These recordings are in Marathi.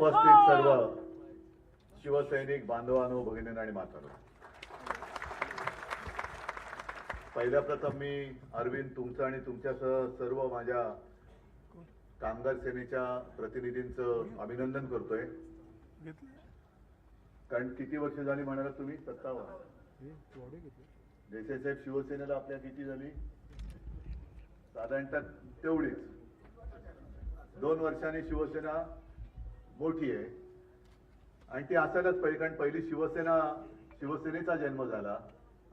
उपस्थित सर्व शिवसैनिक बांधवांनो, भगिनींनो आणि मातांनो, पहिल्या प्रथम मी अरविंद तुमचं आणि तुमच्यासह सर्व माझ्या कामगार सेनेच्या प्रतिनिधींचं अभिनंदन करतोय. कारण किती वर्ष झाली म्हणाला तुम्ही? 57. देसाई साहेब, शिवसेनेला आपल्या किती झाली? साधारणतः तेवढीच. 2 वर्षांनी शिवसेना मोठी आहे आणि ती असायलाच पाहिजे, कारण पहिली शिवसेनेचा जन्म झाला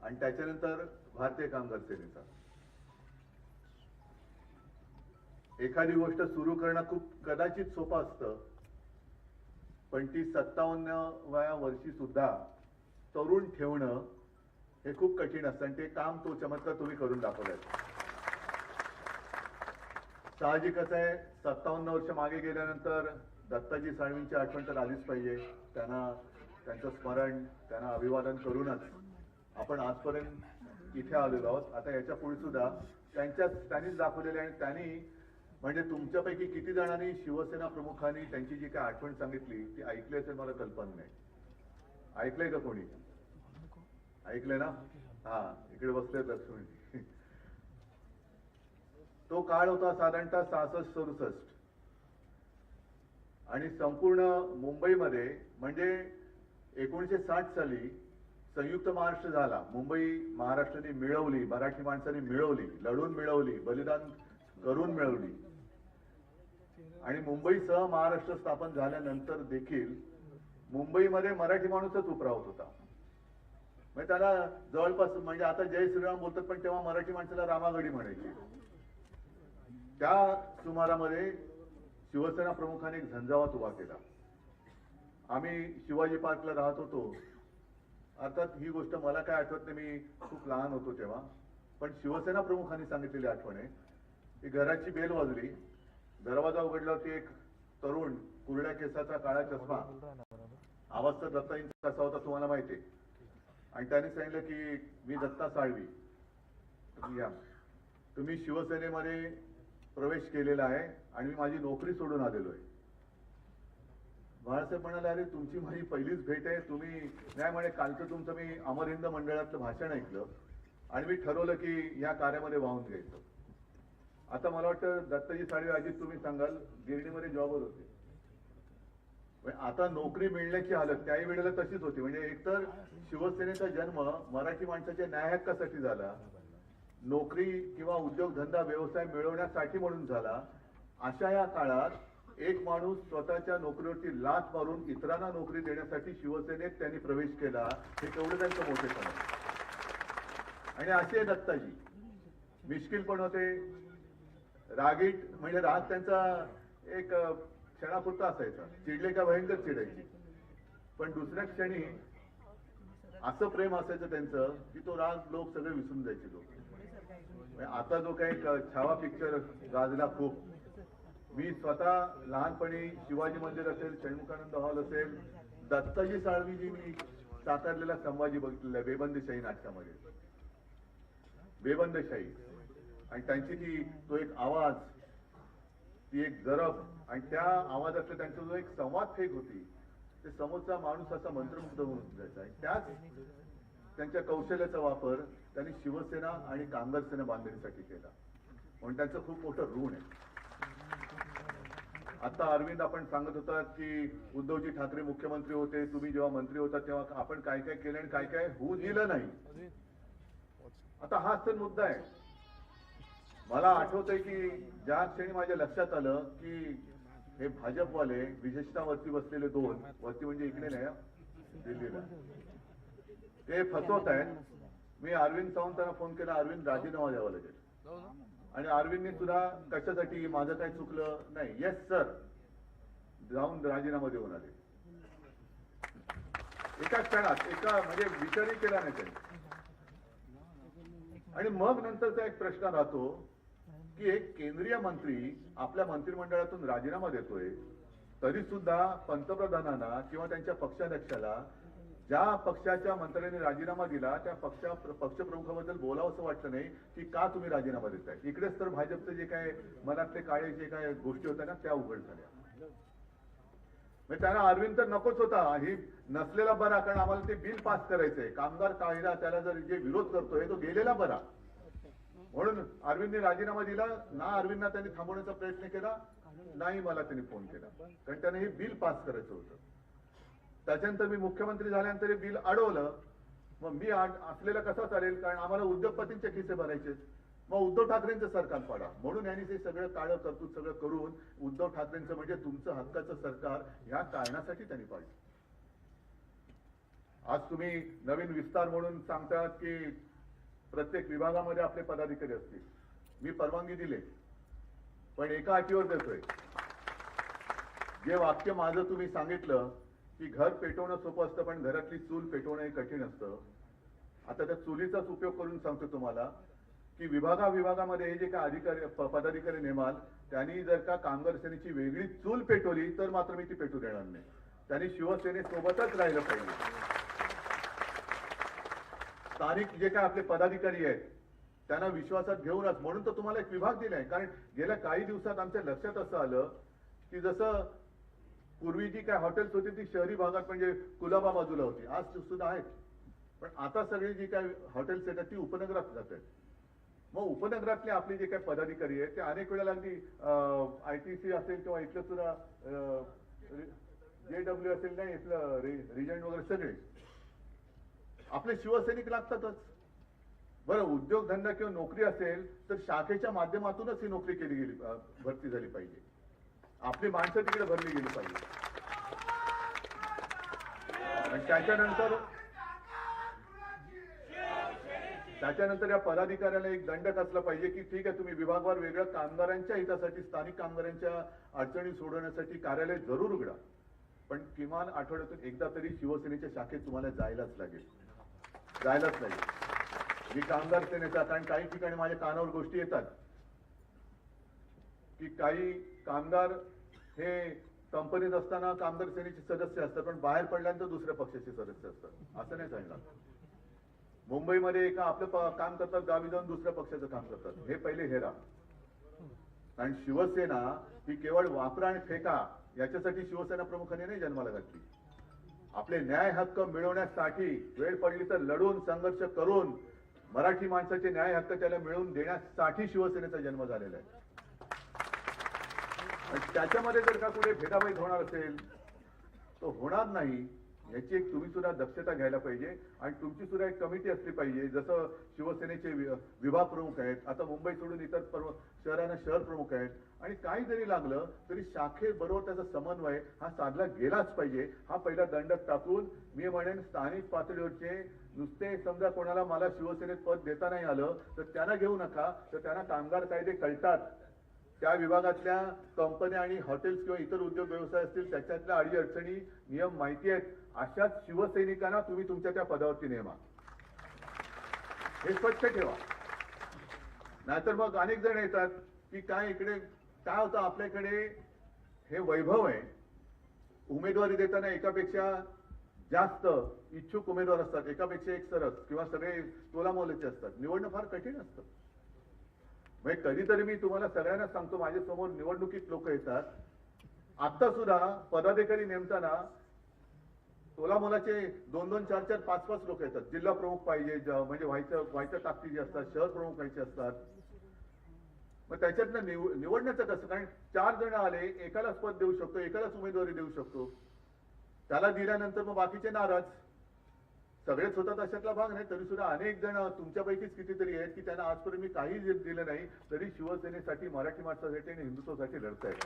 आणि त्याच्यानंतर भारतीय कामगार सेनेचा. एखादी गोष्ट सुरू करणं खूप कदाचित सोपं असतं, पण ती 57व्या वर्षी सुद्धा तरुण ठेवणं हे खूप कठीण असतं आणि ते काम, तो चमत्कार तुम्ही करून दाखवलाय. साहजिकच आहे, 57 वर्ष मागे गेल्यानंतर दत्ताजी साळवींची आठवण तर आलीच पाहिजे. त्यांचं स्मरण, त्यांना अभिवादन करूनच आपण आजपर्यंत इथे आलेलो आहोत. आता याच्या पुढे सुद्धा त्यांनीच दाखवलेले आणि त्यांनी म्हणजे तुमच्यापैकी किती जणांनी शिवसेना प्रमुखांनी त्यांची जी काय आठवण सांगितली ती ऐकली असेल मला कल्पना नाही. ऐकलंय का कोणी? ऐकलंय ना? हा, इकडे बसले लक्ष्मी. तो काळ होता साधारणतः 66-67 आणि संपूर्ण मुंबईमध्ये म्हणजे 1960 साली संयुक्त महाराष्ट्र झाला. मुंबई महाराष्ट्राने मिळवली, मराठी माणसांनी मिळवली, लढून मिळवली, बलिदान करून मिळवली आणि मुंबईसह महाराष्ट्र स्थापन झाल्यानंतर देखील मुंबईमध्ये मराठी माणूसच उतरावत होता. म्हणजे त्याला जवळपास म्हणजे आता जय श्रीराम बोलतात, पण तेव्हा मराठी माणसाला रामागडी म्हणायची. त्या सुमारामध्ये शिवसेना प्रमुखाने एक झंझावात उभा केला. आम्ही शिवाजी पार्कला राहत होतो. अर्थात ही गोष्ट मला काय आठवत नाही, मी खूप लहान होतो तेव्हा, पण शिवसेना प्रमुखांनी सांगितलेली आठवण आहे की घराची बेल वाजली, दरवाजा उघडल्यावरती एक तरुण, कुरड्या केसाचा, काळा चष्मा, आवाज तर दत्ताजींचा कसा होता तुम्हाला माहिती आहे, आणि त्यांनी सांगितलं की मी दत्ता साळवी, तुम्ही शिवसेनेमध्ये प्रवेश केलेला आहे आणि मी माझी नोकरी सोडून आलेलो आहे. बाळासाहेब म्हणाले, अरे तुमची माझी पहिलीच भेट आहे, तुम्ही नाही म्हणे, कालचं तुमचं मी अमर हिंद मंडळातलं भाषण ऐकलं आणि मी ठरवलं की या कार्यामध्ये वाहून घ्यायचं. आता मला वाटतं दत्ताजी साळवी अजित तुम्ही सांगाल, गिरणीमध्ये जॉबवर होते. आता नोकरी मिळण्याची हालत त्याही वेळेला तशीच होती. म्हणजे एकतर शिवसेनेचा जन्म मराठी माणसाच्या न्याय हक्कासाठी झाला, नोकरी किंवा उद्योगधंदा व्यवसाय मिळवण्यासाठी म्हणून झाला. अशा या काळात एक माणूस स्वतःच्या नोकरीवरती लाथ मारून इतरांना नोकरी देण्यासाठी शिवसेनेत त्यांनी प्रवेश केला, हे केवढं त्यांचं मोठेपण आहे. आणि असे दत्ताजी मिश्किल पण होते, रागीट, म्हणजे राग त्यांचा एक क्षणापुरता असायचा, चिडले का भयंकर चिडायची, पण दुसऱ्या क्षणी असं प्रेम असायचं त्यांचं की तो राग लोक सगळे विसरून जायचे. लोक आता जो काही छावा पिक्चर गाजला खूप, मी स्वतः लहानपणी शिवाजी मंदिर असेल, षण्मुखानंद हॉल असेल, दत्ताजी साळवीजींनी साकारलेला संभाजी बघितलेला बेबंदीशाही नाटकामध्ये. बेबंदीशाही आणि त्यांची तो एक आवाज, ती एक जरब आणि त्या आवाजातला त्यांचा जो एक संवाद फेक होती, ते समोरचा माणूस असा मंत्रमुग्ध होऊन जायचा. त्याच त्यांच्या कौशल्याचा वापर त्यांनी शिवसेना आणि कामगार सेना बांधणीसाठी केला, म्हणून त्यांचं खूप मोठं ऋण आहे. आता अरविंद आपण सांगत होता की उद्धवजी ठाकरे मुख्यमंत्री होते, तुम्ही जेव्हा मंत्री होता तेव्हा आपण काय काय केलं आणि काय काय होऊ दिलं नाही. आता हाच तर मुद्दा आहे. मला आठवतंय की ज्या क्षणी माझ्या लक्षात आलं की हे भाजपवाले, विशेषतः वरती बसलेले 2, वरती म्हणजे इकडे नाही दिल्लीला, ते फसवत आहेत. मी अरविंद सावंतांना फोन केला, अरविंद राजीनामा द्यावा लागेल. आणि अरविंदने सुद्धा कशासाठी, माझं काय चुकलं नाही, येस सर, जाऊन राजीनामा देऊन आले एका क्षणात, एका म्हणजे विचारही केला नाही त्यांनी. आणि मग नंतरचा एक प्रश्न राहतो की एक केंद्रीय मंत्री आपल्या मंत्रिमंडळातून राजीनामा देतोय, तरी सुद्धा पंतप्रधानांना किंवा त्यांच्या पक्षाध्यक्षाला ज्या पक्षाच्या मंत्र्यांनी राजीनामा दिला त्या पक्षप्रमुखाबद्दल बोलावं असं वाटलं नाही की का तुम्ही राजीनामा देताय. इकडेच तर भाजपचे जे काय मनातले काळे जे काय गोष्टी होत्या ना त्या उघड झाल्या. म्हणजे त्यांना अरविंद तर नकोच होता, ही नसलेला बरा, कारण आम्हाला ते बिल पास करायचंय. कामगार कायदा त्याला जर जे विरोध करतोय तो गेलेला बरा, म्हणून अरविंदने राजीनामा दिला ना. अरविंदना त्यांनी थांबवण्याचा प्रयत्न केला नाही, मला त्यांनी फोन केला, कारण त्याने हे बिल पास करायचं होतं. त्याच्यानंतर मी मुख्यमंत्री झाल्यानंतर हे बिल अडवलं. मग मी असलेलं कसं चालेल, कारण आम्हाला उद्योगपतींचे खिसे भरायचे. मग उद्धव ठाकरेंचं सरकार पाडा, म्हणून यांनी ते सगळं काळं तरतूद सगळं करून उद्धव ठाकरेंचं म्हणजे तुमचं हक्काचं सरकार ह्या कारणासाठी त्यांनी पाडलं. आज तुम्ही नवीन विस्तार म्हणून सांगतात की प्रत्येक विभागामध्ये आपले पदाधिकारी असतील. मी परवानगी दिली, पण एका अटीवर देतोय. जे वाक्य माझं तुम्ही सांगितलं की घर पेटवणं सोपं असतं, पण घरातली चूल पेटवणं हे कठीण असतं. आता त्या चुलीचाच उपयोग करून सांगतो तुम्हाला की विभागामध्ये हे जे काय अधिकारी पदाधिकारी नेमाल, त्यांनी जर का कामगार सेनेची वेगळी चूल पेटवली तर मात्र मी ती पेटू देणार नाही. त्यांनी शिवसेनेसोबतच राहिलं पाहिजे. स्थानिक जे काय आपले पदाधिकारी आहेत त्यांना विश्वासात घेऊनच, म्हणून तर तुम्हाला एक विभाग दिलाय. कारण गेल्या काही दिवसात आमच्या लक्षात असं आलं की जसं पूर्वी जी काय हॉटेल्स होती ती शहरी भागात म्हणजे कुलाबा बाजूला होती, आज सुद्धा आहेत, पण आता सगळी जी काय हॉटेल्स आहेत ती उपनगरात जात आहेत. मग उपनगरातले आपले जे काही पदाधिकारी आहेत ते अनेक वेळेला अगदी ITC असेल किंवा इथलं सुद्धा JW असेल, नाही इथलं रिजंट वगैरे सगळे आपले शिवसैनिक लागतातच. बरं, उद्योगधंदा किंवा नोकरी असेल तर शाखेच्या माध्यमातूनच ही नोकरी केली गेली, भरती झाली पाहिजे. आपली माणसं तिकडे भरली गेली पाहिजे. आणि त्याच्यानंतर या पदाधिकाऱ्याला एक दंड कसला पाहिजे की ठीक आहे, तुम्ही विभागवार वेगळ्या कामगारांच्या हितासाठी, स्थानिक कामगारांच्या अडचणी सोडवण्यासाठी कार्यालय जरूर उघडा, पण किमान आठवड्यातून एकदा तरी शिवसेनेच्या शाखेत तुम्हाला जायलाच लागेल. मी कामगार सेनेचा, कारण काही ठिकाणी माझ्या कानावर गोष्टी येतात की काही कामगार हे कंपनीत असताना कामगार सेनेचे सदस्य असतात, पण बाहेर पडल्यानंतर दुसऱ्या पक्षाचे सदस्य असतात. असं नाही सांगणार. मुंबईमध्ये एका आपलं काम करतात, गावी जाऊन दुसऱ्या पक्षाचं काम करतात. हे पहिले हेरा. कारण शिवसेना ही केवळ वापरा आणि फेका याच्यासाठी शिवसेना प्रमुखांनी नाही जन्माला घातली. आपले न्याय हक्क मिळवण्यासाठी वेळ पडली तर लढून संघर्ष करून मराठी माणसाचे न्याय हक्क त्याला मिळवून देण्यासाठी शिवसेनेचा जन्म झालेला आहे. त्याच्यामध्ये जर का कुठे भेदाभेद होणार असेल तो होणार नाही, याची एक तुम्ही सुद्धा दक्षता घ्यायला पाहिजे. आणि तुमची सुद्धा एक कमिटी असली पाहिजे. जसं शिवसेनेचे विभाग प्रमुख आहेत, आता मुंबई सोडून इतर शहरांना शहर प्रमुख आहेत, आणि काही जरी लागलं तरी शाखेबरोबर त्याचा समन्वय हा साधला गेलाच पाहिजे. हा पहिला दंड टाकून मी म्हणेन स्थानिक पातळीवरचे नुसते समजा कोणाला मला शिवसेनेत पद देता नाही आलं तर त्यांना घेऊ नका, तर त्यांना कामगार कायदे कळतात, त्या विभागातल्या कंपन्या आणि हॉटेल्स किंवा इतर उद्योग व्यवसाय असतील त्याच्यातल्या अडीअडचणी नियम माहिती आहेत, अशाच शिवसैनिकांना तुम्ही तुमच्या त्या पदावरती नेमा. हे स्वच्छ ठेवा. नाहीतर मग अनेक जण येतात की काय इकडे काय होतं, आपल्याकडे हे वैभव आहे, उमेदवारी देताना एकापेक्षा जास्त इच्छुक उमेदवार असतात, एकापेक्षा एक सरस किंवा सगळे तोलामोलाचे असतात. निवडणं फार कठीण असतं. म्हणजे कधीतरी मी तुम्हाला सगळ्यांना सांगतो, माझ्या समोर निवडणुकीत लोक येतात, आता सुद्धा पदाधिकारी नेमताना तोलामोलाचे 2-2, 4-4, 5-5 लोक येतात. जिल्हा प्रमुख पाहिजे, म्हणजे व्हायच्या ताकदीचे असतात, शहर प्रमुख व्हायचे असतात. मग त्याच्यातनं निवडण्याचं कसं, कारण 4 जण आले, एकालाच पद देऊ शकतो, एकालाच उमेदवारी देऊ शकतो, त्याला दिल्यानंतर मग बाकीचे नाराज. सगळेच होतात अशातला भाग नाही, तरी सुद्धा अनेक जण तुमच्यापैकीच कितीतरी आहेत की त्यांना आजपर्यंत मी काही दिलं नाही तरी शिवसेनेसाठी, मराठी माणसासाठी आणि हिंदुत्वासाठी लढतायत.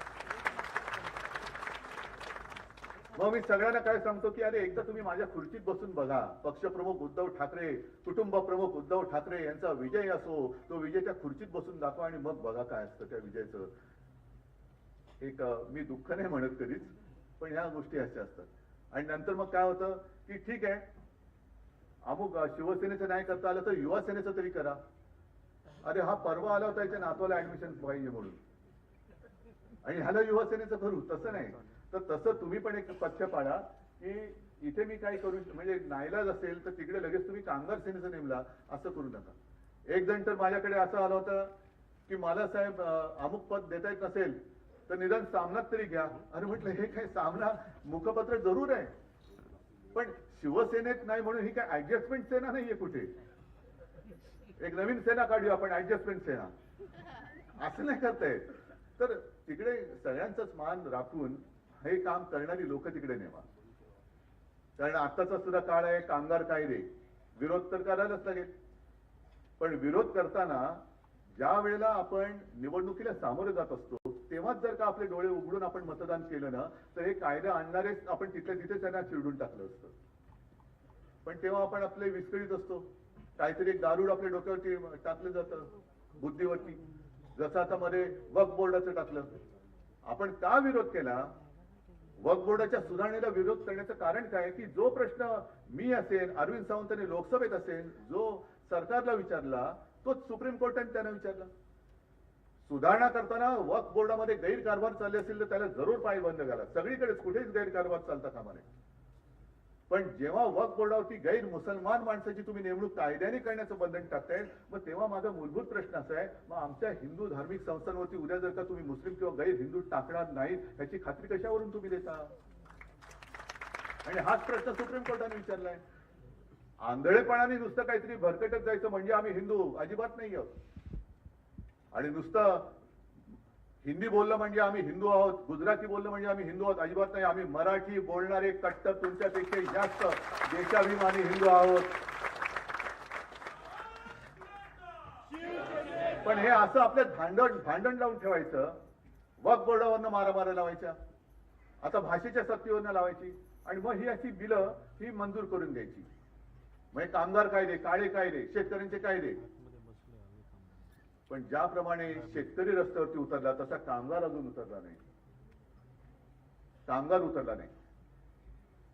मग मी सगळ्यांना काय सांगतो की अरे एकदा तुम्ही माझ्या खुर्चीत बसून बघा. पक्षप्रमुख उद्धव ठाकरे, कुटुंब प्रमुख उद्धव ठाकरे यांचा विजय असो, तो विजय त्या खुर्चीत बसून दाखवा आणि मग बघा काय असतं त्या विजयाचं. एक मी दुःख नाही म्हणत कधीच, पण ह्या गोष्टी अशा असतात. आणि नंतर मग काय होतं की ठीक आहे, अमुक शिवसेनेचं नाही करता आलं तर युवा सेनेचं तरी करा. अरे हा परवा आला होता याच्या नातवाला ऍडमिशन पाहिजे म्हणून, आणि ह्याला युवा सेनेचं करू. तसं नाही, तर तसं तुम्ही पण एक पथ्य पाडा की इथे मी काय करू, म्हणजे नाईलाज असेल तर तिकडे लगेच तुम्ही कामगार सेनेचं नेमला, असं करू नका. एक जण तर माझ्याकडे असं आलं होतं की मला साहेब अमुक पद देता येत नसेल तर निदान सामनात तरी घ्या. अरे म्हटलं हे काय सामना मुखपत्र जरूर आहे, पण शिवसेनेत नाही म्हणून ही काय ऍडजस्टमेंट सेना नाहीये कुठे. एक नवीन सेना काढूया आपण, ऍडजस्टमेंट सेना. असं नाही करता येत. तर तिकडे सगळ्यांचाच मान राखून हे काम करणारी लोक तिकडे नेमा. कारण आत्ताचा सुद्धा काळ आहे कामगार कायदे, विरोध तर करायलाच लागेल. पण विरोध करताना ज्या वेळेला आपण निवडणुकीला सामोरे जात असतो तेव्हाच जर का आपले डोळे उघडून आपण मतदान केलं ना, तर हे कायदे आणणारेच आपण तिथल्या तिथे त्यांना चिरडून टाकलं असतं. पण तेव्हा आपण आपले विस्कळीत असतो, काहीतरी एक दारूड आपल्या डोक्यावरती टाकलं जातं, बुद्धीवरती. जसं आता मध्ये वक्फ बोर्डाचं टाकलं. आपण का विरोध केला? वक्फ बोर्डाच्या सुधारणेला विरोध करण्याचं कारण काय की जो प्रश्न मी असेल, अरविंद सावंतांनी लोकसभेत असेल, जो सरकारला विचारला तोच सुप्रीम कोर्टाने त्यांना विचारला. सुधारणा करताना वक्फ बोर्डामध्ये गैरकारभार चालले असेल तर त्याला जरूर पायबंद घाला. सगळीकडेच कुठेच गैरकारभार चालता कामा नये. पण जेव्हा वक्फ बोर्डावरती गैर मुसलमान माणसाची तुम्ही नेमणूक कायद्याने करण्याचं बंधन टाकताय, मग तेव्हा माझा मूलभूत प्रश्न असा आहे, मग आमच्या हिंदू धार्मिक संस्थांवरती उद्या जर का तुम्ही मुस्लिम किंवा गैर हिंदू टाकणार नाही याची खात्री कशावरून तुम्ही देता? आणि हाच प्रश्न सुप्रीम कोर्टाने विचारलाय. आंधळेपणाने नुसतं काहीतरी भरकटत जायचं म्हणजे आम्ही हिंदू अजिबात नाही आहोत. आणि नुसतं हिंदी बोललं म्हणजे आम्ही हिंदू आहोत, गुजराती बोललं म्हणजे आम्ही हिंदू आहोत, अजिबात नाही. आम्ही मराठी बोलणारे कट्टर तुमच्यापेक्षा जास्त देशाभिमानी हिंदू आहोत. पण हे असं आपल्यात भांडण लावून ठेवायचं, वक्फ बोर्डावरनं मारामारा लावायच्या, आता भाषेच्या सक्तीवरनं लावायची, आणि मग ही अशी बिलं ही मंजूर करून द्यायची. म्हणजे कामगार कायदे, काळे कायदे, शेतकऱ्यांचे कायदे. पण ज्याप्रमाणे शेतकरी रस्त्यावरती उतरला तसा कामगार अजून उतरला नाही. कामगार उतरला नाही.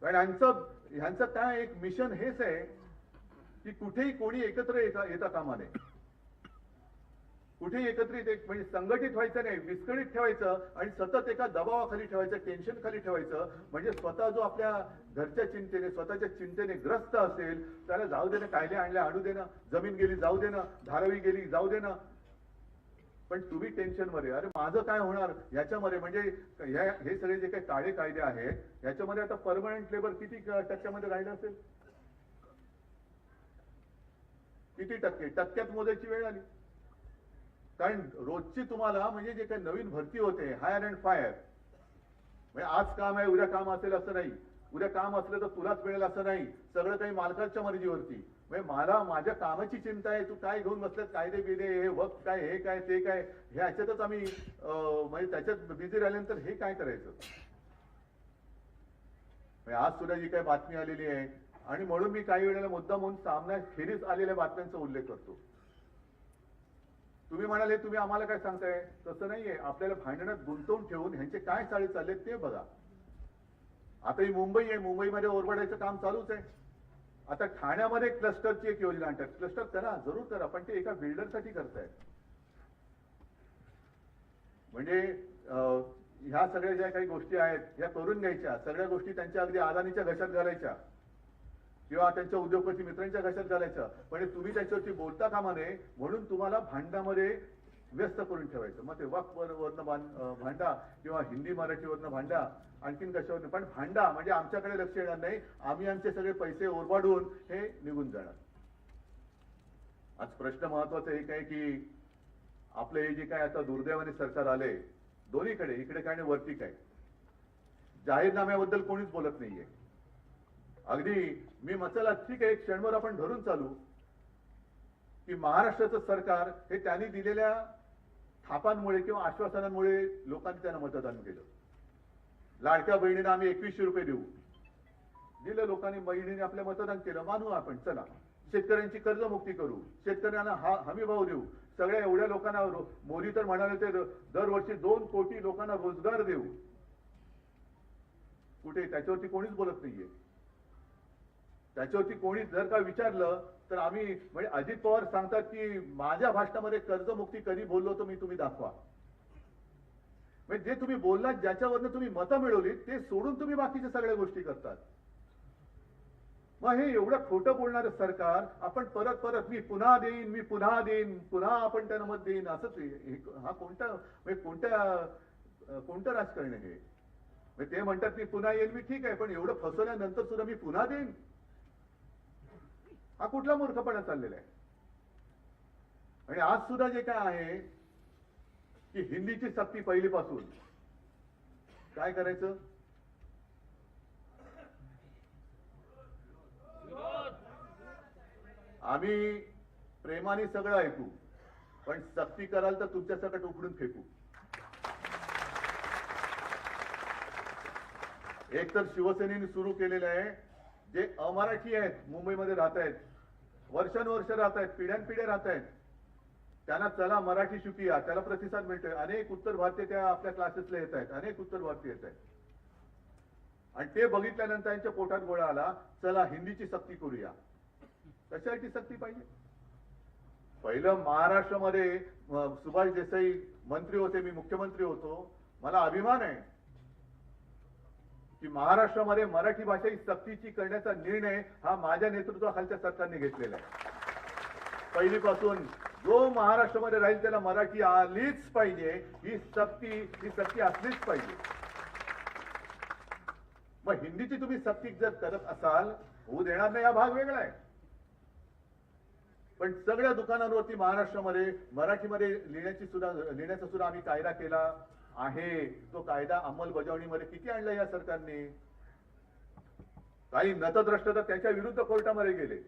कारण ह्यांचं काय एक मिशन हेच आहे की कुठेही कोणी एकत्र येता कामा नये. कुठेही एकत्रित म्हणजे संघटित व्हायचं नाही, विस्कळीत ठेवायचं आणि सतत एका दबावाखाली ठेवायचं, टेन्शन खाली ठेवायचं. म्हणजे स्वतः जो आपल्या घरच्या चिंतेने, स्वतःच्या चिंतेने ग्रस्त असेल त्याला जाऊ देणं, कायदे आणू देणं, जमीन गेली जाऊ देणं, धारावी गेली जाऊ देणं. पण तुम्ही टेन्शन मध्ये, अरे माझं काय होणार याच्यामध्ये. म्हणजे हे सगळे जे काही काळे कायदे आहेत याच्यामध्ये आता परमनंट लेबर किती टक्क्यामध्ये राहिलं असेल? किती टक्के? टक्क्यात मोजायची वेळ आली. कारण रोजची तुम्हाला म्हणजे जे काही नवीन भरती होते, हायर अँड फायर, म्हणजे आज काम आहे उद्या काम असेल असं नाही, उद्या काम असलं तर तुलाच मिळेल असं नाही, सगळं काही मालकाच्या मर्जीवरती. म्हणजे मला माझ्या कामाची चिंता आहे, तू काय घेऊन बसलेत, कायदे बिदे, हे वक्त काय, हे काय, ते काय, ह्याच्यातच आम्ही म्हणजे त्याच्यात बिझी राहिल्यानंतर हे काय करायचं. आज सुद्धा जी काही बातमी आलेली आहे, आणि म्हणून मी काही वेळेला मुद्दाम म्हणून सामन्याखेरीज आलेल्या बातम्यांचा उल्लेख करतो. तुम्ही म्हणाले तुम्ही आम्हाला काय सांगताय, तसं नाहीये. आपल्याला भांडणात गुंतवून ठेवून ह्यांचे काय चाळे चालले ते बघा. आता ही मुंबई आहे, मुंबईमध्ये ओरबडायचं काम चालूच आहे. आता ठाण्यामध्ये क्लस्टरची एक योजना आणतात. क्लस्टर करा, जरूर करा, पण ते एका बिल्डरसाठी करतायत. म्हणजे ह्या सगळ्या ज्या काही गोष्टी आहेत ह्या करून घ्यायच्या, सगळ्या गोष्टी त्यांच्या अगदी अदानीच्या घशात घालायच्या किंवा त्यांच्या उद्योगपती मित्रांच्या घशात घालायच्या. पण तुम्ही त्याच्यावरती बोलता कामा नये म्हणून तुम्हाला भांडणामध्ये व्यस्त करून ठेवायचं. मग ते वक्फवरनं भांडा किंवा हिंदी मराठीवरनं भांडा, आणखीन कशावर. पण भांडा म्हणजे आमच्याकडे लक्ष येणार नाही, आम्ही आमचे सगळे पैसे ओरबाडून हे निघून जाणार. आज प्रश्न महत्वाचा एक आहे की आपलं हे जे काय आता दुर्दैवाने सरकार आले, दोन्हीकडे, इकडे काय आणि वरती काय, जाहीरनाम्याबद्दल कोणीच बोलत नाहीये. अगदी मी मसाला ठीक आहे, एक क्षणभर आपण धरून चालू की महाराष्ट्राचं सरकार हे त्यांनी दिलेल्या थापांमुळे किंवा आश्वासनांमुळे लोकांनी त्यांना मतदान केलं. लाडक्या बहिणींना आम्ही 2100 रुपये देऊ दिलं, लोकांनी बहिणीने आपलं मतदान केलं, मानू आपण, चला. शेतकऱ्यांची कर्जमुक्ती करू, शेतकऱ्यांना हमी भाव देऊ, सगळ्या एवढ्या लोकांना, मोदी तर म्हणाले ते दरवर्षी 2 कोटी लोकांना रोजगार देऊ. कुठे त्याच्यावरती कोणीच बोलत नाहीये. त्याच्यावरती कोणी जर का विचारलं तर आम्ही म्हणजे अजित पवार सांगतात की माझ्या भाषणामध्ये कर्जमुक्ती कधी बोललो तो मी, तुम्ही दाखवा. म्हणजे जे तुम्ही बोललात, ज्याच्यावरनं तुम्ही मतं मिळवली ते सोडून तुम्ही बाकीच्या सगळ्या गोष्टी करतात. मग हे एवढं खोटं बोलणारं सरकार आपण परत परत मी पुन्हा देईन, पुन्हा आपण त्यांना मत देईन, असंच हा कोणत्या म्हणजे कोणत्या कोणतं राजकारण आहे हे? म्हणजे ते म्हणतात मी पुन्हा येईल, मी ठीक आहे, पण एवढं फसवल्यानंतर सुद्धा मी पुन्हा देईन, हा कुठला मूर्खपणा चाललेला आहे? आणि आज सुद्धा जे काय आहे की हिंदीची सक्ती पहिलीपासून काय करायचं, आम्ही प्रेमाने सगळं ऐकू, पण सक्ती कराल तर तुमच्या सकट उकडून फेकू. एक तर शिवसेनेने सुरू केलेलं आहे, जे अमराठी आहेत, मुंबईमध्ये राहत आहेत, वर्षानुवर्ष राहत आहेत, पिढ्यानपिढ्या राहत आहेत, त्यांना चला मराठी शिकूया, त्याला प्रतिसाद मिळतोय. अनेक उत्तर भारतीय त्या आपल्या क्लासेसला येत आहेत, अनेक उत्तर भारतीय येत आहेत. आणि ते बघितल्यानंतर त्यांच्या पोटात गोळा आला, चला हिंदीची सक्ती करूया. कशासाठी सक्ती पाहिजे? पहिलं महाराष्ट्रामध्ये सुभाष देसाई मंत्री होते, मी मुख्यमंत्री होतो. मला अभिमान आहे की महाराष्ट्रामध्ये मराठी भाषा ही सक्तीची करण्याचा निर्णय हा माझ्या नेतृत्वाखालच्या सरकारने घेतलेला आहे. पहिलीपासून जो महाराष्ट्रामध्ये राहील त्याला मराठी आलीच पाहिजे, ही सक्ती असलीच पाहिजे. मग हिंदीची तुम्ही सक्ती जर करत असाल, होऊ देणार नाही, हा भाग वेगळा आहे. पण सगळ्या दुकानांवरती महाराष्ट्रामध्ये मराठीमध्ये लिहिण्याचा सुद्धा आम्ही कायदा केला आहे. तो कायदा अंमलबजावणीमध्ये किती आणला या सरकारने? काही नतद्रष्ट तर त्याच्या विरुद्ध कोर्टामध्ये गेले.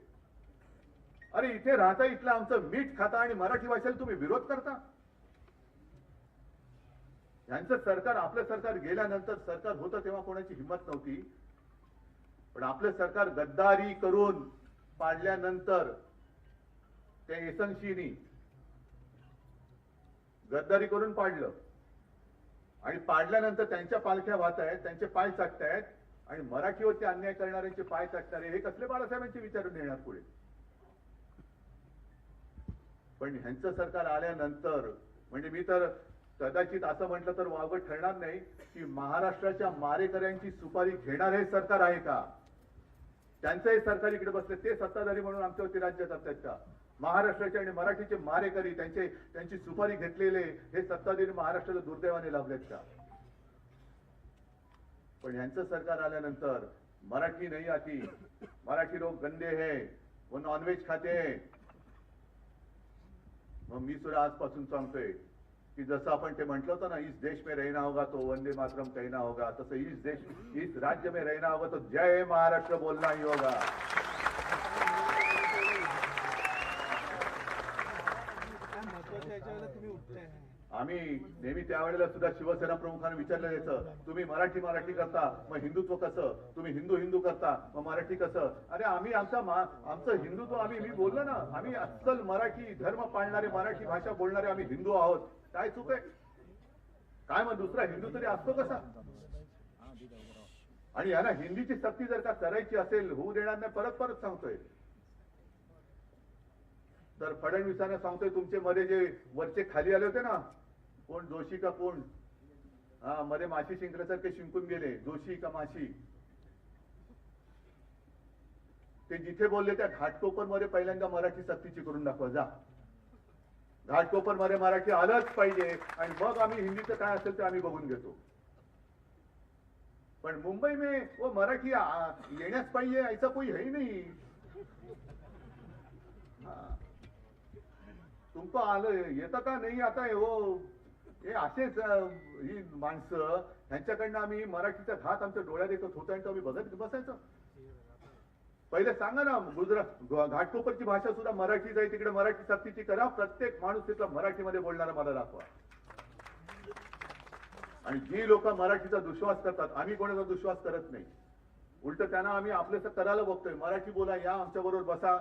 अरे इथे राहता, इथलं आमचं मीठ खाता आणि मराठी भाषेला तुम्ही विरोध करता? यांचं सरकार, आपलं सरकार गेल्यानंतर सरकार होतं तेव्हा कोणाची हिंमत नव्हती, पण आपलं सरकार गद्दारी करून पाडल्यानंतर त्या एसनशीनी गद्दारी करून पाडलं आणि पाडल्यानंतर त्यांच्या पालख्या वाहत आहेत, त्यांचे पाय चाटतायत आणि मराठीवरती अन्याय करणाऱ्यांचे पाय चाटणारे हे कसले बाळासाहेबांचे विचारून येणार पुढे? पण ह्यांचं सरकार आल्यानंतर म्हणजे मी तर कदाचित असं म्हटलं तर वावगं ठरणार नाही की महाराष्ट्राच्या मारेकऱ्यांची सुपारी घेणार हे सरकार आहे का? त्यांचंही सरकार इकडे बसले, ते सत्ताधारी म्हणून आमच्यावरती राज्य करतायत का? महाराष्ट्राचे आणि मराठीचे मारेकरी त्यांची सुपारी घेतलेले हे सत्ताधारी महाराष्ट्राला दुर्दैवाने लाभलेत का? पण यांचं सरकार आल्यानंतर मराठी नहीं आती, मराठी लोग गंदे है, वो नॉनव्हेज खाते हैं. मग मी सुद्धा आजपासून सांगतोय की जसं आपण ते म्हटलं होतं ना, इस देश में रहना होगा तो वंदे मातरम कहना होगा, तसं इस राज्य में रहना होगा तो जय महाराष्ट्र बोलना ही होगा. आम्ही नेहमी त्यावेळेला सुद्धा शिवसेना प्रमुखांना विचारलं जायचं, तुम्ही मराठी करता मग हिंदुत्व कसं? तुम्ही हिंदू करता मग मराठी कसं? अरे आम्ही आमचं हिंदुत्व मी बोललो ना, आम्ही अस्सल मराठी धर्म पाळणारे, मराठी भाषा बोलणारे आम्ही हिंदू आहोत. काय चूक आहे? काय मग दुसरा हिंदू तरी असतो कसा? आणि यांना हिंदीची सक्ती जर का करायची असेल, होऊ देणार नाही. परत सांगतोय, तर फडणवीसांना सांगतोय, तुमचे मध्ये जे वरचे खाली आले होते ना, कोण जोशी का कोण, हा मध्ये माशी शिंकल्यासारखे शिंकून गेले, जोशी का माशी, ते जिथे बोलले त्या घाटकोपर मध्ये पहिल्यांदा मराठी सक्तीची करून दाखवा. जा, घाटकोपर मध्ये मराठी आलंच पाहिजे आणि मग आम्ही हिंदीचं काय असेल ते आम्ही बघून घेतो. पण मुंबई में वो मराठी येण्याच पाहिजे ऐसा कोई है ही नहीं. तुमचं आलं येतं का नाही आता हो, हे असेच ही माणसं, ह्यांच्याकडनं आम्ही मराठीचा घात आमच्या डोळ्यात येत होता आणि तो आम्ही बघत बसायचं. पहिले सांगा ना, घाटकोपरची भाषा सुद्धा मराठीच आहे, तिकडे मराठी सक्तीची करा. प्रत्येक माणूस तिथला मराठीमध्ये बोलणारा मला दाखवा. आणि जी लोक मराठीचा दुश्वास करतात, आम्ही कोणाचा दुश्वास करत नाही, उलट त्यांना आम्ही आपल्याचं करायला बघतोय. मराठी बोला, या आमच्या बरोबर बसा.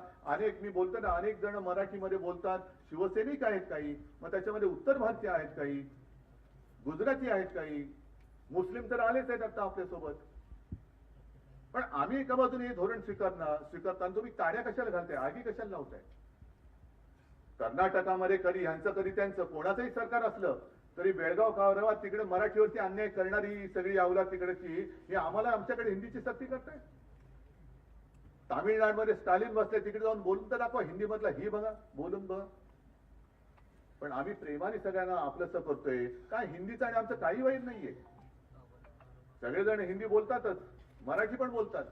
मी बोलतो ना, अनेक जण मराठीमध्ये बोलतात. शिवसैनिक आहेत काही, मग त्याच्यामध्ये उत्तर भारतीय आहेत काही, गुजराती आहेत काही, मुस्लिम तर आलेच आहेत आता आपल्यासोबत. पण आम्ही एका बाजूने हे धोरण स्वीकारताना तुम्ही काड्या कशाला घालताय, आगी कशाला लावताय? कर्नाटकामध्ये कधी ह्यांचं कधी त्यांचं कोणाचंही सरकार असलं तरी बेळगाव गावात तिकडे मराठीवरती अन्याय करणारी सगळी अवलाद तिकडची, हे आम्हाला आमच्याकडे हिंदीची सक्ती करताय. तामिळनाडूमध्ये स्टालिन बसले, तिकडे जाऊन बोलून तर दाखवा हिंदी मधला, ही बघा बोलून बघा. पण आम्ही प्रेमाने सगळ्यांना आपलंसं करतोय. काय हिंदीचं आणि आमचं काही वाईट नाहीये. सगळेजण हिंदी बोलतातच, मराठी पण बोलतात,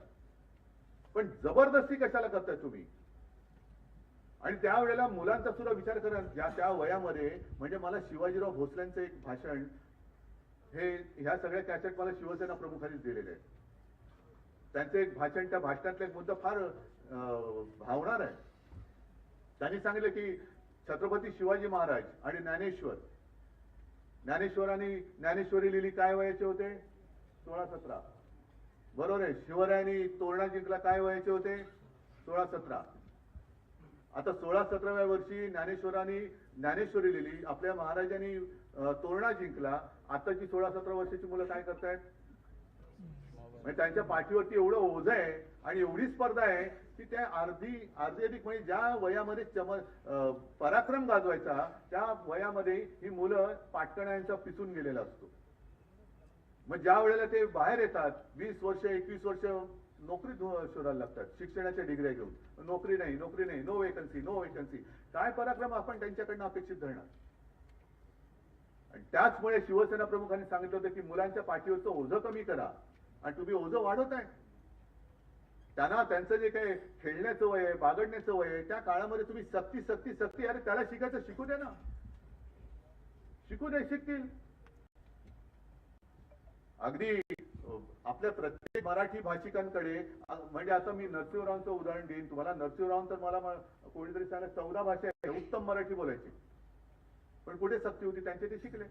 पण जबरदस्ती कशाला करताय तुम्ही? आणि त्यावेळेला मुलांचा सुद्धा विचार करा. त्या वयामध्ये म्हणजे मला शिवाजीराव भोसलेंचं एक भाषण, हे ह्या सगळ्या कॅसेट मला शिवसेना प्रमुखांनीच दिलेले आहे. त्यांचं एक भाषण, त्या भाषणातला एक मुद्दा फार भावणार आहे. त्यांनी सांगितलं की छत्रपती शिवाजी महाराज आणि ज्ञानेश्वरांनी ज्ञानेश्वरी लिहिली काय वयाचे होते? 16-17. बरोबर आहे. शिवरायांनी तोरणा जिंकला काय वयाचे होते? 16-17. आता 16-17व्या वर्षी ज्ञानेश्वरांनी ज्ञानेश्वरी लिहिली, आपल्या महाराजांनी तोरणा जिंकला. आताची 16-17 वर्षाची मुलं काय करतायत? म्हणजे त्यांच्या पाठीवरती एवढं ओझं आहे आणि एवढी स्पर्धा आहे की त्या अर्धी अधिक म्हणजे ज्या वयामध्ये पराक्रम गाजवायचा त्या वयामध्ये ही मुलं पाटकण्यांचा पिसून गेलेला असतो. मग ज्या वेळेला ते बाहेर येतात 20 वर्ष 21 वर्ष नोकरी शोधायला लागतात, शिक्षणाच्या डिग्र्या घेऊन. नोकरी नाही, नो वेकन्सी. काय पराक्रम आपण त्यांच्याकडनं अपेक्षित धरणार? आणि त्याचमुळे शिवसेना प्रमुखांनी सांगितलं होतं की मुलांच्या पाठीवरचं ओझं कमी करा. आणि तुम्ही ओझं वाढवताय. त्यांना त्यांचं जे काही खेळण्याचं वय आहे, बागडण्याचं वय आहे, त्या काळामध्ये तुम्ही सक्ती अरे त्याला शिकायचं शिकू दे ना, शिकतील. अगदी आपल्या प्रत्येक मराठी भाषिकांकडे, म्हणजे आता मी नरसिंहरावांचं उदाहरण देईन तुम्हाला. नरसिंहराव तर मला कोणीतरी सांगितलं 14 भाषा आहे, उत्तम मराठी बोलायची, पण कुठे सक्ती होती? त्यांचे ते शिकले.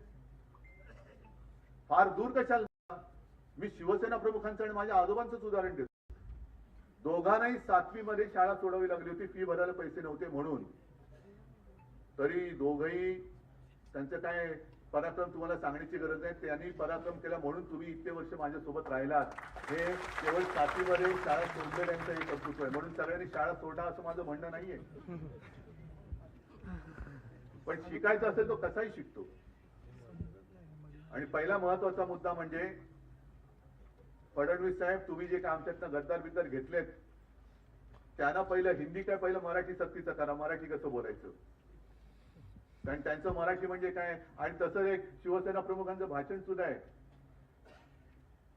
फार दूर कशाला? मी शिवसेना प्रमुखांचं आणि माझ्या आजोबांचंच उदाहरण देतो. दोघांनाही 7वी मध्ये शाळा सोडावी लागली होती, फी भरायला पैसे नव्हते म्हणून. तरी दोघंही त्यांचं काय पराक्रम तुम्हाला सांगण्याची गरज नाही. त्यांनी पराक्रम केला म्हणून तुम्ही इतके वर्ष माझ्यासोबत राहिलात. हे केवळ 7वी मध्ये शाळा सोडलेल्यांचं एक कर्तृत्व आहे. म्हणून सगळ्यांनी शाळा सोडा असं माझं म्हणणं नाहीये. पण शिकायचं असेल तो कसाही शिकतो. आणि पहिला महत्वाचा मुद्दा म्हणजे फडणवीस साहेब, तुम्ही जे काय आमच्यातनं गद्दार घेतलेत त्यांना पहिलं हिंदी काय, पहिलं मराठी सक्तीचं करा. मराठी कसं बोलायचं? कारण त्यांचं मराठी म्हणजे काय. आणि तसं एक शिवसेना प्रमुखांचं भाषण सुद्धा आहे,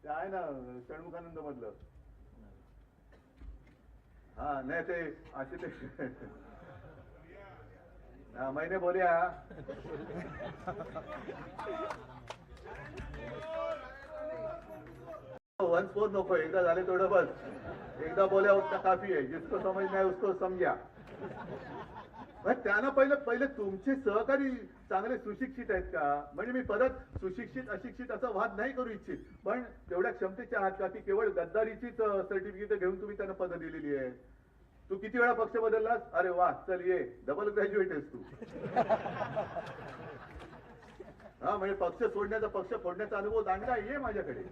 ते आहे ना षण्मुखानंद मधलं. हा नाही ते असे ते मैंने बोलिया वन्स फोर नको, एकदा झाले थोडं बस. एकदा बोल्या उतना काफी आहे. जिसको समझ नाही उसको समजा. त्यांना पहिलं तुमचे सहकारी चांगले सुशिक्षित आहेत का? म्हणजे मी परत सुशिक्षित अशिक्षित असा वाद नाही करू इच्छित, पण तेवढ्या क्षमतेच्या आहात का की केवळ गद्दारीचीच सर्टिफिकेट घेऊन तुम्ही त्यांना पद दिलेली आहे? तू किती वेळा पक्ष बदललास? अरे वा, चल ये, डबल ग्रॅज्युएट आहेस तू. हा म्हणजे पक्ष सोडण्याचा, पक्ष फोडण्याचा अनुभव दांडगा ये माझ्याकडे.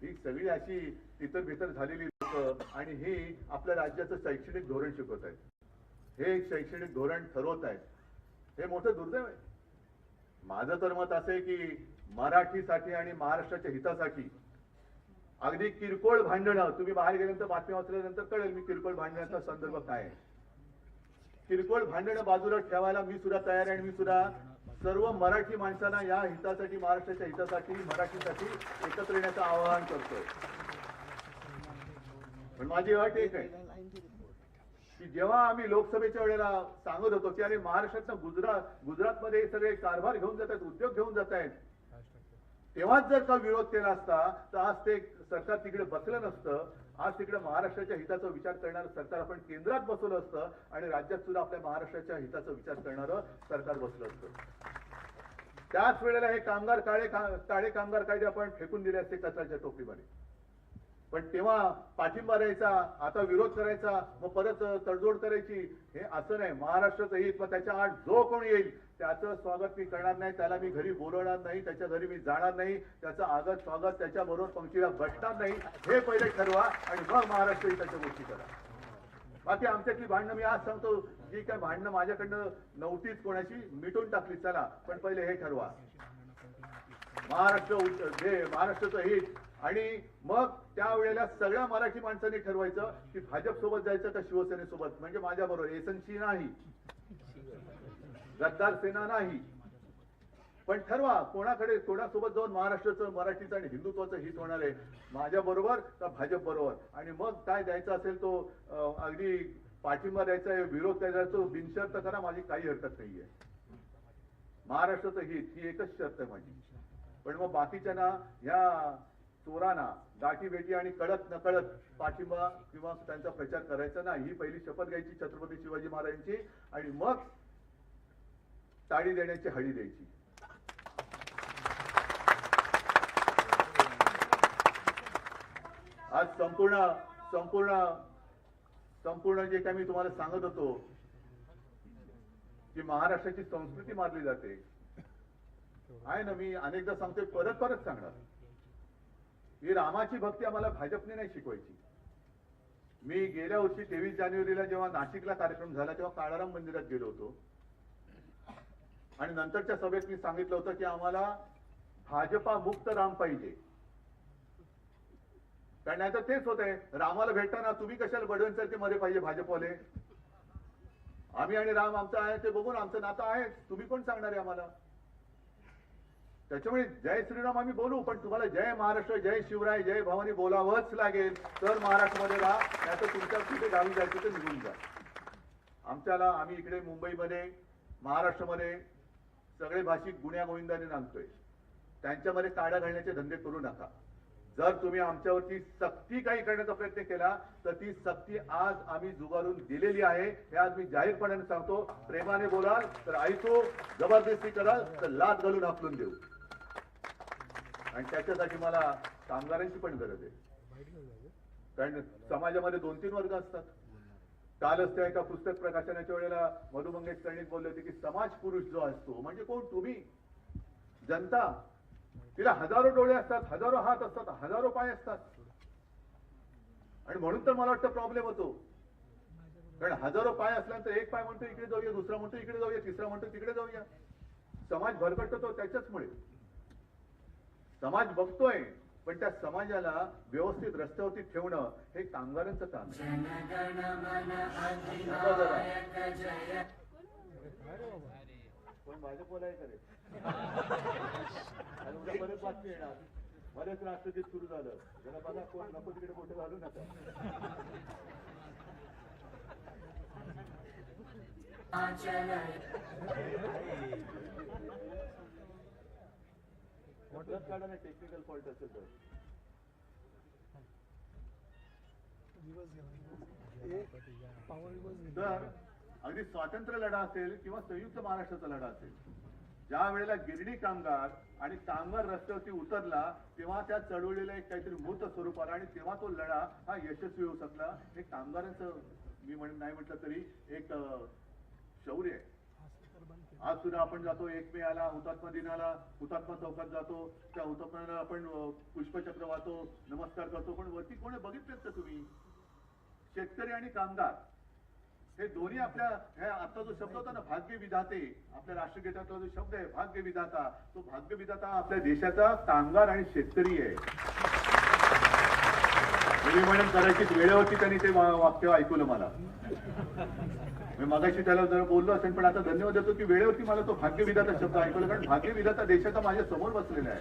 ही सगळी अशी तितर भीतर झालेली लोक आणि ही आपल्या राज्याचं शैक्षणिक धोरण शिकवत आहेत. हे एक शैक्षणिक धोरण ठरवत आहेत. हे मोठं दुर्दैव आहे. माझं तर मत असं आहे की मराठीसाठी आणि महाराष्ट्राच्या हितासाठी अगदी किरकोळ भांडणं, तुम्ही बाहेर गेल्यानंतर बातम्या वाचल्यानंतर कळेल मी किरकोळ भांडण्याचा संदर्भ काय आहे. किरकोळ भांडणं बाजूला ठेवायला मी सुद्धा तयार आहे. आणि मी सुद्धा सर्व मराठी माणसांना या हितासाठी, महाराष्ट्राच्या हितासाठी, मराठीसाठी एकत्र येण्याचं आवाहन करतोय. पण माझी अट एक आहे की जेव्हा आम्ही लोकसभेच्या वेळेला सांगत होतो की अरे महाराष्ट्रातनं गुजरातमध्ये हे सगळे कारभार घेऊन जात आहेत, उद्योग घेऊन जात आहेत, तेव्हाच जर का विरोध केला असता तर आज ते सरकार तिकडे बसलं नसतं. आज तिकडे महाराष्ट्राच्या हिताचा विचार करणारं सरकार आपण केंद्रात बसवलं असतं आणि राज्यात सुद्धा आपल्या महाराष्ट्राच्या हिताचा विचार करणारं सरकार बसलं असतं. त्याच वेळेला हे काळे कामगार कायदे आपण फेकून दिले असते कचऱ्याच्या टोपलीमध्ये. पण तेव्हा पाठिंबा द्यायचा, आता विरोध करायचा, मग परत तडजोड करायची, हे असं नाही. महाराष्ट्राचं हित, मग त्याच्या आड जो कोण येईल त्याचं स्वागत मी करणार नाही, त्याला मी घरी बोलवणार नाही, त्याच्या घरी मी जाणार नाही, त्याचं आगत स्वागत त्याच्याबरोबर पंक्तीला बसणार नाही, हे पहिले ठरवा आणि मग महाराष्ट्र हिताच्या गोष्टी करा. बाकी आमच्यातली भांडणं मी आज सांगतो, जी काय भांडणं माझ्याकडनं नव्हतीच कोणाची, मिटून टाकली. चला, पण पहिले हे ठरवा महाराष्ट्राचं हित. आणि मग त्यावेळेला सगळ्या मराठी माणसांनी ठरवायचं की भाजप सोबत जायचं का शिवसेनेसोबत, म्हणजे माझ्या बरोबर एसनची नाही. गद्दार सेना नाही. पण ठरवा कोणाकडे कोणासोबत जाऊन महाराष्ट्राचं मराठीचं आणि हिंदुत्वाचं हित होणार आहे, माझ्या बरोबर का भाजप बरोबर. आणि मग काय द्यायचा असेल तो अगदी पाठिंबा द्यायचा आहे, विरोध करायचा तो बिनशर्त करा, माझी काही हरकत नाहीये. महाराष्ट्राचं हित ही एकच शर्त आहे माझी. पण मग बाकीच्यांना ह्या चोरांना गाठी भेटी आणि कळत नकळत पाठिंबा किंवा त्यांचा प्रचार करायचा नाही. ही पहिली शपथ घ्यायची छत्रपती शिवाजी महाराजांची आणि मग टाळी देण्याची हळी द्यायची. आज संपूर्ण संपूर्ण संपूर्ण जे काही मी तुम्हाला सांगत होतो की महाराष्ट्राची संस्कृती मारली जाते आहे ना, मी अनेकदा सांगतोय, परत परत सांगणार, ही रामाची भक्ती आम्हाला भाजपने नाही शिकवायची. मी गेल्या वर्षी 23 जानेवारीला जेव्हा नाशिकला कार्यक्रम झाला तेव्हा काळाराम मंदिरात गेलो होतो आणि नंतरच्या सभेत मी सांगितलं होतं की आम्हाला भाजपा मुक्त राम पाहिजे. कारण नाही तर तेच होत आहे, रामाला भेटताना तुम्ही कशाला बडवणसारखे मध्ये पाहिजे भाजपवाले. आम्ही आणि राम आमचं आहे ते बघून आमचं नातं आहे, तुम्ही कोण सांगणार आहे आम्हाला. त्याच्यामुळे जय श्रीराम आम्ही बोलू, पण तुम्हाला जय महाराष्ट्र, जय शिवराय, जय भवानी बोलावंच लागेल तर महाराष्ट्रामध्ये राहा, नाही तर तुमच्या कुठे गावी जायचं ते निघून जा. आमच्याला आम्ही इकडे मुंबईमध्ये महाराष्ट्रामध्ये सगळे भाषिक गुण्या गोविंदाने नांदतोय, त्यांच्यामध्ये काड्या घालण्याचे धंदे करू नका. जर तुम्ही आमच्यावरती सक्ती काही करण्याचा प्रयत्न केला तर ती सक्ती आज आम्ही जुगारून दिलेली आहे, हे आज मी जाहीरपणाने सांगतो. प्रेमाने बोलाल तर ऐकू, जबरदस्ती कराल तर लाद घालून हाकलून देऊ. आणि त्याच्यासाठी मला कामगारांची पण गरज आहे, कारण समाजामध्ये 2-3 वर्ग असतात. कालच त्या एका पुस्तक प्रकाशनाच्या वेळेला मधु मंगेश कर्णिक बोलले होते की समाज पुरुष जो असतो म्हणजे कोण, तुम्ही जनता. तिला हजारो डोळे असतात, हजारो हात असतात, हजारो पाय असतात. आणि म्हणून तर मला वाटतं प्रॉब्लेम होतो, कारण हजारो पाय असल्यानंतर एक पाय म्हणतो इकडे जाऊया, दुसरा म्हणतो इकडे जाऊया, तिसरा म्हणतो तिकडे जाऊया. समाज भरकटतो त्याच्याचमुळे. समाज बघतोय पण त्या समाजाला व्यवस्थित रस्त्यावरती ठेवणं हे कामगारांचं काम आहे. कोण भाजपला करेल, बरेच बातमी येणार, बरेच राष्ट्रगीत सुरू झालं, जरा बघा कोण नको तिकडे मोठे घालू नका. काढा ना टेक्निकल फॉल्ट असेल तर. तर अगदी स्वातंत्र्य लढा असेल किंवा संयुक्त महाराष्ट्राचा लढा असेल, ज्या वेळेला गिरणी कामगार आणि कामगार रस्त्यावरती उतरला तेव्हा त्या चळवळीला एक काहीतरी मूर्त स्वरूप आला आणि तेव्हा तो लढा हा यशस्वी होऊ शकला. हे कामगारांचं मी नाही म्हटलं तरी एक शौर्य आहे. आज सुद्धा आपण जातो 1 मे आला, हुतात्मा दिनाला हुतात्मा चौकात जातो, त्या हुतात्म्याला आपण पुष्पचक्र वाहतो, नमस्कार करतो. पण वरती कोणी बघितलेत का तुम्ही? शेतकरी आणि कामगार हे दोन्ही आपल्या आता जो शब्द होता ना भाग्य विधाते, आपल्या राष्ट्रगीतातला जो शब्द आहे भाग्य विधाता, तो भाग्य विधाता आपल्या देशाचा कामगार आणि शेतकरी आहे. म्हणून कदाचित वेळेवरती त्यांनी ते वाक्य ऐकवलं मला. मी मगाशी त्याला जरा बोललो असेल, पण आता धन्यवाद देतो की वेळेवरती मला तो भाग्य विधाता शब्द ऐकवला, कारण भाग्य विधाता देशाचा माझ्या समोर बसलेला आहे.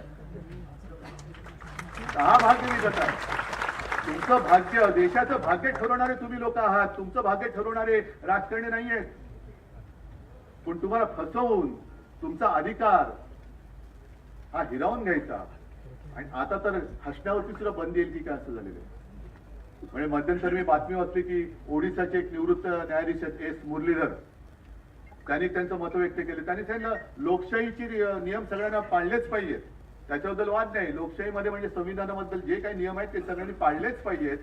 हा भाग्य विधाता आहे. तुमचं भाग्य, देशाचं भाग्य ठरवणारे तुम्ही लोक आहात, तुमचं भाग्य ठरवणारे राजकारणी नाहीये. पण तुम्हाला फसवून तुमचा अधिकार हा हिरावून घ्यायचा. आणि आता तर हसण्यावरती सुद्धा बंदी येईल की काय असं झालेलं आहे. म्हणजे मध्यंतरी मी बातमी वाचली की ओडिसाचे एक निवृत्त न्यायाधीश एस मुरलीधर, त्यांनी त्यांचं मत व्यक्त केले. त्यांनी सांगितलं लोकशाहीचे नियम सगळ्यांना पाळलेच पाहिजेत, त्याच्याबद्दल वाद नाही. लोकशाहीमध्ये म्हणजे संविधानाबद्दल जे काही नियम आहेत ते सगळ्यांनी पाळलेच पाहिजेत,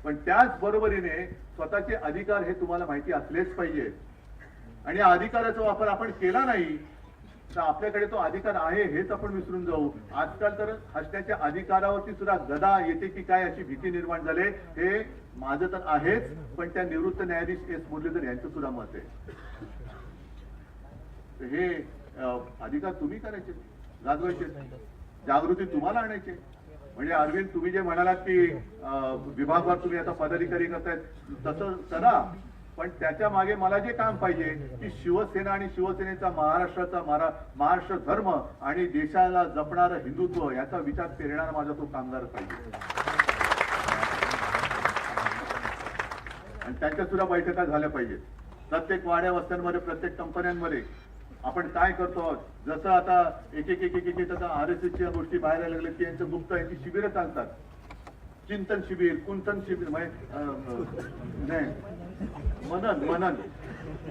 पण त्याच बरोबरीने स्वतःचे अधिकार हे तुम्हाला माहिती असलेच पाहिजेत. आणि या अधिकाराचा वापर आपण केला नाही तर आपल्याकडे तो अधिकार आहे हेच आपण विसरून जाऊ. आजकाल तर हसण्याच्या अधिकारावरती सुद्धा गदा येते की काय अशी भीती निर्माण झाली. हे माझं तर आहेच, पण त्या निवृत्त न्यायाधीश एस मुरलीधर यांचं सुद्धा मत आहे. हे अधिकार तुम्ही करायचे, गाजवायचे, जागृती तुम्हाला आणायचे. म्हणजे अरविंद तुम्ही जे म्हणालात की विभागवार तुम्ही आता पदाधिकारी करतायत तसं करा, पण त्याच्या मागे मला जे काम पाहिजे की शिवसेना आणि शिवसेनेचा महाराष्ट्राचा महाराष्ट्र धर्म आणि देशाला जपणारं हिंदुत्व याचा विचार पेरणारा माझा तो कामगार पाहिजे. आणि त्यांच्या सुद्धा बैठका झाल्या पाहिजेत. प्रत्येक वाड्या वस्त्यांमध्ये, प्रत्येक कंपन्यांमध्ये आपण काय करतो आहोत. जसं आता एक आता RSSच्या गोष्टी बाहेर यायला लागल्या की यांचं गुप्त यांची शिबिरं चालतात. चिंतन शिबिर, कुंतन शिबिर, नाही मनन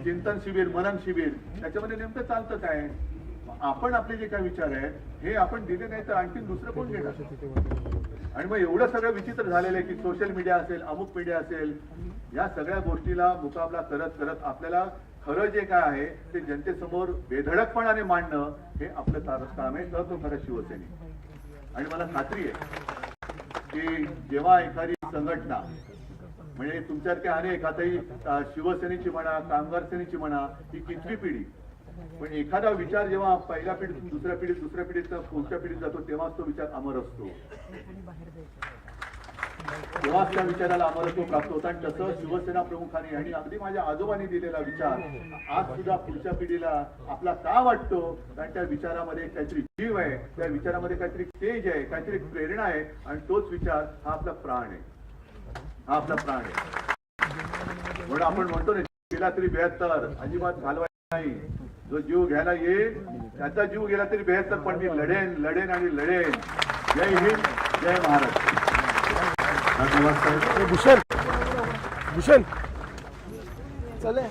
चिंतन शिबिर, मनन शिबिर, त्याच्यामध्ये नेमकं चालतं काय. आपण आपले जे काय विचार आहेत हे आपण दिले नाही तर आणखी दुसरं कोण घेणार. आणि मग एवढं सगळं विचित्र झालेलं आहे की सोशल मीडिया असेल, अमुक मीडिया असेल, या सगळ्या गोष्टीला मुकाबला करत करत आपल्याला खरं जे काय आहे ते जनतेसमोर बेधडकपणाने मांडणं हे आपलं काम आहे. करतो खरं शिवसेने. आणि मला खात्री आहे की जेव्हा एखादी संघटना म्हणजे तुमच्यासारखे अनेक आताही शिवसेनेची म्हणा, कामगार सेनेची म्हणा, ही कितवी पिढी, पण एखादा विचार जेव्हा पहिल्या पिढीतून दुसऱ्या पिढीत पुढच्या पिढीत जातो तेव्हाच तो विचार अमर असतो. तेव्हाच त्या विचाराला अमरत्व प्राप्त होतं. आणि तसं शिवसेना प्रमुखांनी आणि अगदी माझ्या आजोबांनी दिलेला विचार आज सुद्धा पुढच्या पिढीला आपला का वाटतो. कारण त्या विचारामध्ये काहीतरी जीव आहे, त्या विचारामध्ये काहीतरी तेज आहे, काहीतरी प्रेरणा आहे. आणि तोच विचार हा आपला प्राण आहे, हा आपला प्राण आहे. म्हणून आपण म्हणतो ना, गेला तरी 72 अजिबात घालवायचा नाही. जो जीव घ्यायला येईल त्याचा जीव गेला तरी 72, पण मी लढेन आणि लढेन. जय हिंद, जय महाराष्ट्र. धन्यवाद साहेब. भूषण चले.